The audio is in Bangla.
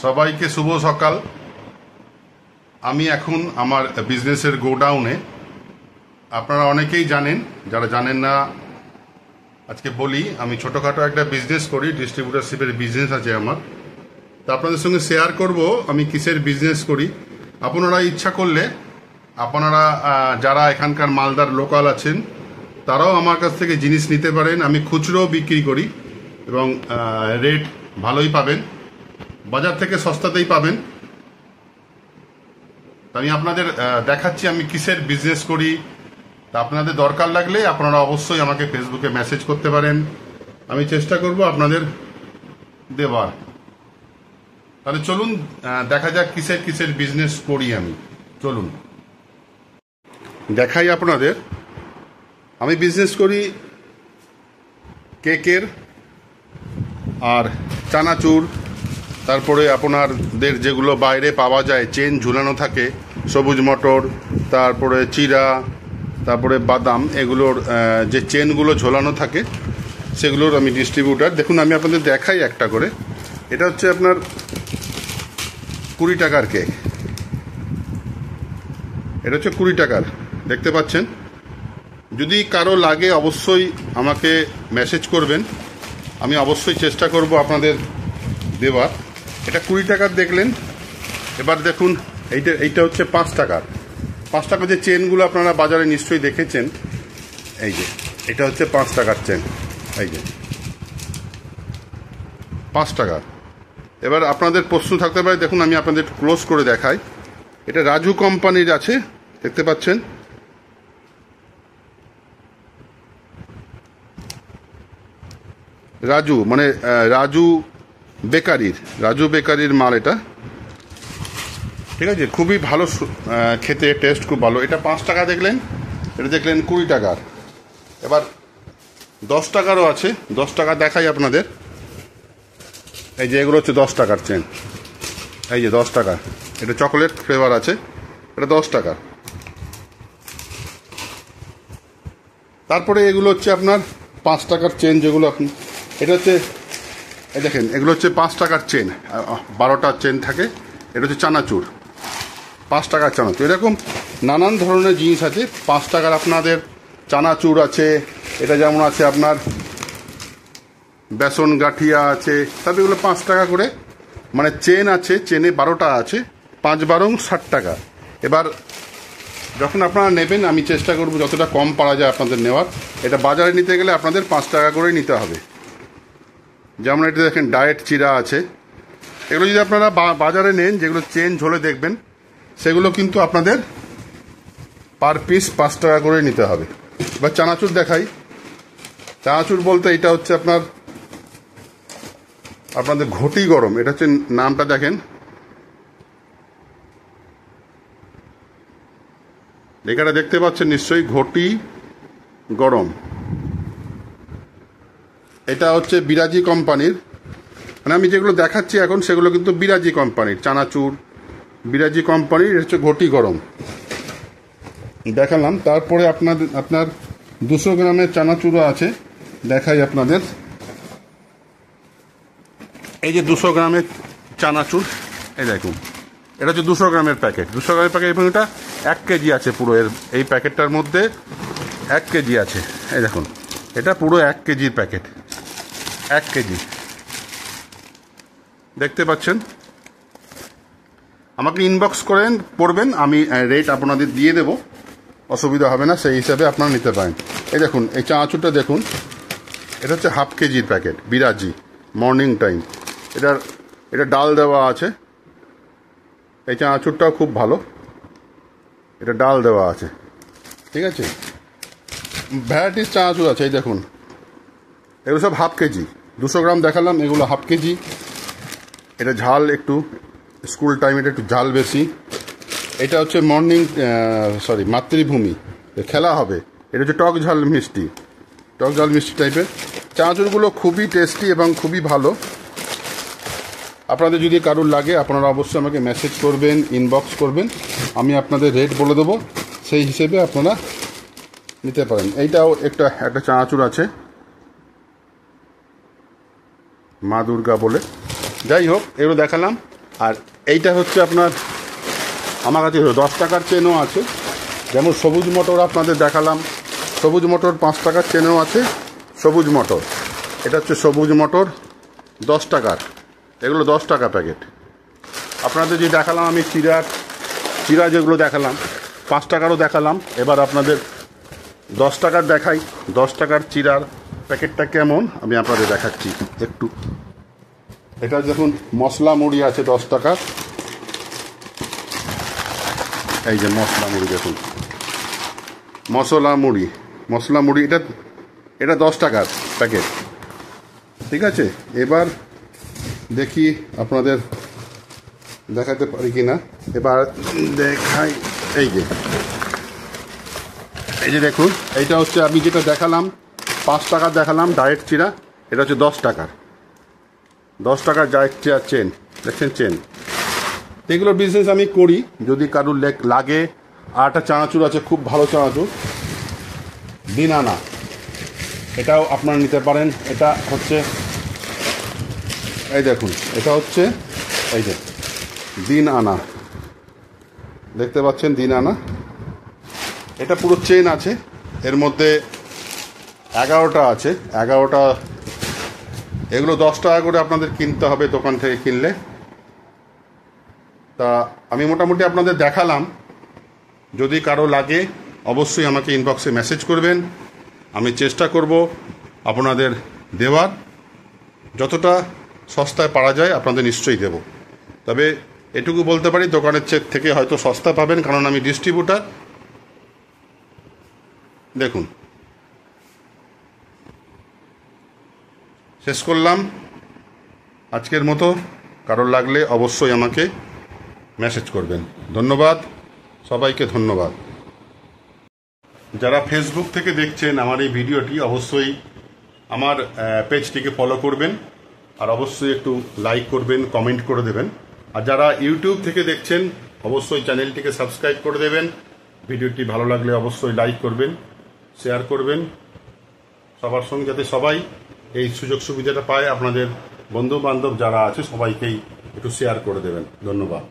সবাইকে শুভ সকাল। আমি এখন আমার বিজনেসের গোডাউনে। আপনারা অনেকেই জানেন, যারা জানেন না আজকে বলি। আমি ছোটোখাটো একটা বিজনেস করি, ডিস্ট্রিবিউটারশিপের বিজনেস আছে আমার। তা আপনাদের সঙ্গে শেয়ার করব আমি কিসের বিজনেস করি। আপনারা ইচ্ছা করলে আপনারা যারা এখানকার মালদার লোকাল আছেন তারাও আমার কাছ থেকে জিনিস নিতে পারেন। আমি খুচরো বিক্রি করি এবং রেট ভালোই পাবেন, বাজার থেকে সস্তাতেই পাবেন। আমি আপনাদের দেখাচ্ছি আমি কিসের বিজনেস করি। তা আপনাদের দরকার লাগলে আপনারা অবশ্যই আমাকে ফেসবুকে মেসেজ করতে পারেন, আমি চেষ্টা করব আপনাদের দেওয়ার। তাহলে চলুন দেখা যাক কিসের কিসের বিজনেস করি আমি। চলুন দেখাই আপনাদের। আমি বিজনেস করি কেকের আর চানাচুর, তারপরে আপনাদের যেগুলো বাইরে পাওয়া যায় চেন ঝুলানো থাকে, সবুজ মটর, তারপরে চিড়া, তারপরে বাদাম, এগুলোর যে চেনগুলো ঝোলানো থাকে সেগুলোর আমি ডিস্ট্রিবিউটার। দেখুন আমি আপনাদের দেখাই একটা করে। এটা হচ্ছে আপনার 20 টাকার কেক। এটা হচ্ছে 20 টাকার, দেখতে পাচ্ছেন। যদি কারো লাগে অবশ্যই আমাকে মেসেজ করবেন, আমি অবশ্যই চেষ্টা করব আপনাদের দেওয়ার। এটা 20 টাকার দেখলেন। এবার দেখুন এইটা হচ্ছে 5 টাকার। 5 টাকার যে চেনগুলো আপনারা বাজারে নিশ্চয়ই দেখেছেন, এই যে এটা হচ্ছে 5 টাকার চেন, এই যে 5 টাকার। এবার আপনাদের প্রশ্ন থাকতে পারে, দেখুন আমি আপনাদের ক্লোজ করে দেখাই। এটা রাজু কোম্পানির আছে, দেখতে পাচ্ছেন। রাজু মানে রাজু বেকারির মাল এটা, ঠিক আছে। খুবই ভালো খেতে, টেস্ট খুব ভালো। এটা 5 টাকা দেখলেন, এটা দেখলেন 20 টাকার। এবার 10 টাকারও আছে। 10 টাকা দেখাই আপনাদের। এই যে এগুলো হচ্ছে 10 টাকার চেন, এই যে 10 টাকা। এটা চকোলেট ফ্লেভার আছে, এটা 10 টাকা। তারপরে এগুলো হচ্ছে আপনার 5 টাকার চেন, যেগুলো আপনি, এটা হচ্ছে এই দেখেন, এগুলো হচ্ছে 5 টাকার চেন, 12টা চেন থাকে। এটা হচ্ছে চানাচুর, 5 টাকার চানাচুর। এরকম নানান ধরনের জিনিস আছে। 5 টাকার আপনাদের চানাচুর আছে, এটা যেমন আছে আপনার বেসন গাঠিয়া আছে, তবে এগুলো 5 টাকা করে। মানে চেন আছে, চেনে 12টা আছে, 5 12 60 টাকা। এবার যখন আপনারা নেবেন আমি চেষ্টা করব যতটা কম পারা যায় আপনাদের নেওয়ার। এটা বাজারে নিতে গেলে আপনাদের 5 টাকা করেই নিতে হবে। যেমন এটা দেখেন ডায়েট চিড়া আছে। এগুলো যদি আপনারা বাজারে নেন, যেগুলো চেন ঝোলে দেখবেন, সেগুলো কিন্তু আপনাদের পার পিস 5 টাকা করে নিতে হবে। এবার চানাচুর দেখাই। চানাচুর বলতে এটা হচ্ছে আপনাদের ঘটি গরম। এটা হচ্ছে নামটা দেখেন, লেখাটা দেখতে পাচ্ছেন নিশ্চয়ই, ঘটি গরম। এটা হচ্ছে বিরাজি কোম্পানির। মানে আমি যেগুলো দেখাচ্ছি এখন সেগুলো কিন্তু বিরাজি কোম্পানির চানাচুর, বিরাজি কোম্পানির। এটা হচ্ছে ঘটি গরম দেখালাম। তারপরে আপনার 200 গ্রামের চানাচুরও আছে, দেখাই আপনাদের। এই যে 200 গ্রামের চানাচুর, এই দেখুন, এটা হচ্ছে 200 গ্রামের প্যাকেট। 200 গ্রামের প্যাকেট, এবং এটা 1 কেজি আছে পুরো। এই প্যাকেটটার মধ্যে 1 কেজি আছে। এই দেখুন, এটা পুরো 1 কেজির প্যাকেট, 1 কেজি, দেখতে পাচ্ছেন। আমাকে ইনবক্স করবেন, আমি রেট আপনাদের দিয়ে দেব, অসুবিধা হবে না। সেই হিসাবে আপনারা নিতে পারেন। এই দেখুন, এই চানাচুরটা দেখুন, এটা হচ্ছে 1/2 কেজির প্যাকেট, বিরাজি মর্নিং টাইম। এটা ডাল দেওয়া আছে। এই চানাচুরটাও খুব ভালো, এটা ডাল দেওয়া আছে, ঠিক আছে। ভ্যারাইটিস চানাচুর আছে। এই দেখুন, এগুলো সব 1/2 কেজি। 200 গ্রাম দেখালাম, এগুলো 1/2 কেজি। এটা ঝাল একটু, স্কুল টাইমে একটু ঝাল বেশি। এটা হচ্ছে মাতৃভূমি, খেলা হবে। এটা হচ্ছে টক ঝাল মিষ্টি টাইপের। চানাচুরগুলো খুবই টেস্টি এবং খুবই ভালো। আপনাদের যদি কারোর লাগে আপনারা অবশ্যই আমাকে মেসেজ করবেন, ইনবক্স করবেন, আমি আপনাদের রেট বলে দেবো, সেই হিসেবে আপনারা নিতে পারেন। এইটাও একটা চানাচুর আছে, মা দুর্গা বলে। যাই হোক, এগুলো দেখালাম। আর এইটা হচ্ছে আপনার আমার কাছে 10 টাকার চেনও আছে, যেমন সবুজ মটর আপনাদের দেখালাম, সবুজ মটর 5 টাকার চেনও আছে। সবুজ মটর, এটা হচ্ছে সবুজ মটর 10 টাকার, এগুলো 10 টাকা প্যাকেট। আপনাদের যে দেখালাম আমি চিরা যেগুলো দেখালাম 5 টাকারও দেখালাম, এবার আপনাদের 10 টাকার দেখাই। 10 টাকার চিরার প্যাকেটটা কেমন আমি আপনাদের দেখাচ্ছি একটু। এটা দেখুন মশলা মুড়ি আছে 10 টাকার, এই যে মশলা মুড়ি দেখুন, মশলা মুড়ি এটা 10 টাকার প্যাকেট, ঠিক আছে। এবার দেখি আপনাদের দেখাতে পারি কিনা, এবার দেখাই। এই যে দেখুন, এইটা হচ্ছে আমি যেটা দেখালাম 5 টাকার দেখালাম ডায়েট চিরা, এটা হচ্ছে 10 টাকার 10 টাকার ডায়েট চিরা চেন, দেখছেন চেন। এগুলোর বিজনেস আমি করি, যদি কারুর লাগে। আর একটা চানাচুর আছে, খুব ভালো চানাচুর, দিন আনা, এটাও আপনারা নিতে পারেন। এটা হচ্ছে এই দেখুন, এটা হচ্ছে এই যে দিন আনা, দেখতে পাচ্ছেন দিন আনা। এটা পুরো চেন আছে, এর মধ্যে 11টা আছে, 11টা। এগুলো 10 টাকা করে আপনাদের কিনতে হবে দোকান থেকে কিনলে। তা আমি মোটামুটি আপনাদের দেখালাম, যদি কারো লাগে অবশ্যই আমাকে ইনবক্সে মেসেজ করবেন, আমি চেষ্টা করব আপনাদের দেওয়ার, যতটা সস্তায় পারা যায় আপনাদের নিশ্চয়ই দেব। তবে এটুকু বলতে পারি, দোকানের থেকে হয়তো সস্তা পাবেন, কারণ আমি ডিস্ট্রিবিউটার। দেখুন, শেষ করলাম আজকের মতো। কারোর লাগলে অবশ্যই আমাকে মেসেজ করবেন। ধন্যবাদ, সবাইকে ধন্যবাদ। যারা ফেসবুক থেকে দেখছেন আমার এই ভিডিওটি, অবশ্যই আমার পেজটিকে ফলো করবেন, আর অবশ্যই একটু লাইক করবেন, কমেন্ট করে দেবেন। আর যারা ইউটিউব থেকে দেখছেন অবশ্যই চ্যানেলটিকে সাবস্ক্রাইব করে দেবেন। ভিডিওটি ভালো লাগলে অবশ্যই লাইক করবেন, শেয়ার করবেন সবার সঙ্গে, যাতে সবাই এই সুযোগ সুবিধাটা পায়। আপনাদের বন্ধু বান্ধব যারা আছে সবাইকেই একটু শেয়ার করে দেবেন। ধন্যবাদ।